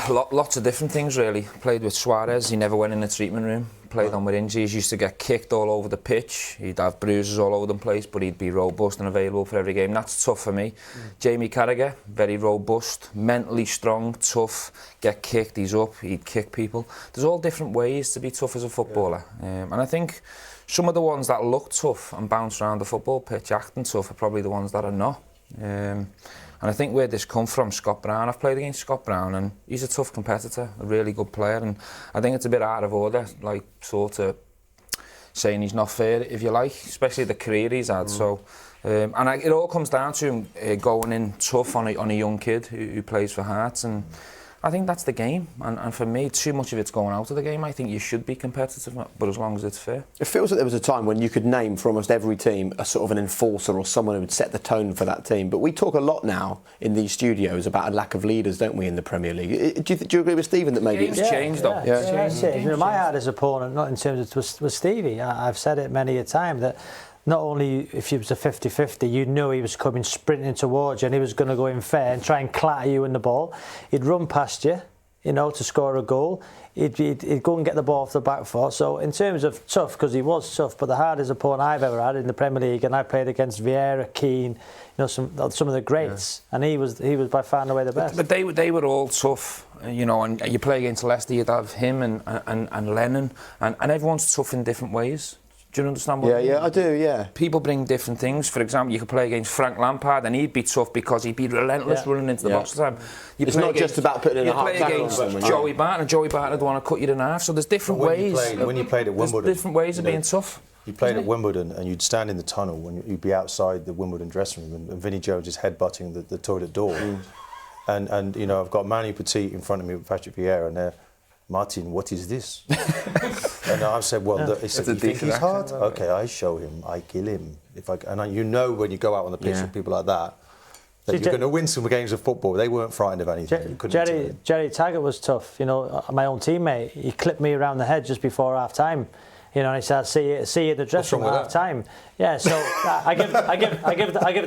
Lots of different things really. Played with Suarez, he never went in the treatment room. Played on with injuries, used to get kicked all over the pitch. He'd have bruises all over the place, but he'd be robust and available for every game. That's tough for me. Jamie Carragher, very robust, mentally strong, tough, get kicked, he's up, he'd kick people. There's all different ways to be tough as a footballer. And I think some of the ones that look tough and bounce around the football pitch acting tough are probably the ones that are not. And I think where this come from, Scott Brown, I've played against Scott Brown and he's a tough competitor, a really good player, and I think it's a bit out of order, like sort of saying he's not fair, if you like, especially the career he's had. So, it all comes down to him going in tough on a young kid who plays for Hearts, and I think that's the game, and for me, too much of it's going out of the game. I think you should be competitive, but as long as it's fair. It feels like there was a time when you could name for almost every team a sort of an enforcer or someone who would set the tone for that team. But we talk a lot now in these studios about a lack of leaders, don't we, in the Premier League? Do you agree with Stephen that maybe it's changed, though? Yeah, it's changed. You know, my hardest opponent, not in terms of was Stevie. I've said it many a time that not only if it was a 50-50, you knew he was coming sprinting towards you and he was going to go in fair and try and clatter you in the ball. He'd run past you, you know, to score a goal. He'd go and get the ball off the back foot. So in terms of tough, because he was tough, but the hardest opponent I've ever had in the Premier League, and I played against Vieira, Keown, you know, some of the greats, and he was by far and away the best. But they were all tough, you know. And you play against Leicester, you'd have him and Lennon, and everyone's tough in different ways. Do you understand what I mean? Yeah, I do, yeah. People bring different things. For example, you could play against Frank Lampard and he'd be tough because he'd be relentless running into the box all the time. It's not just about putting in a half tackle on someone. Joey Barton, and Joey Barton would want to cut you in half. So there's different ways. When you played at Wimbledon, there's different ways of being tough. You played at Wimbledon and you'd stand in the tunnel when you'd be outside the Wimbledon dressing room and Vinnie Jones is headbutting the toilet door. And you know, I've got Manny Petit in front of me with Patrick Vieira and they're, Martin, what is this? And I said, well, he said, you think he's hard? Okay, I show him, I kill him. You know when you go out on the pitch with people like that you're going to win some games of football. They weren't frightened of anything. Gerry Taggart was tough. You know, my own teammate, he clipped me around the head just before half time. You know, and he said, "See you at the dressing room at half time." Yeah, so I give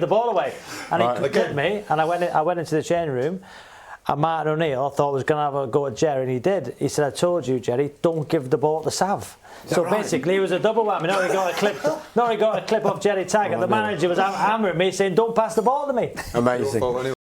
the ball away, and he clipped me, and I went into the changing room. And Martin O'Neill thought was going to have a go at Gerry, and he did. He said, "I told you, Gerry, don't give the ball to Sav." So basically, it was a double whammy. Not only got a clip off Gerry Taggart. The manager was hammering me, saying, "Don't pass the ball to me." Amazing.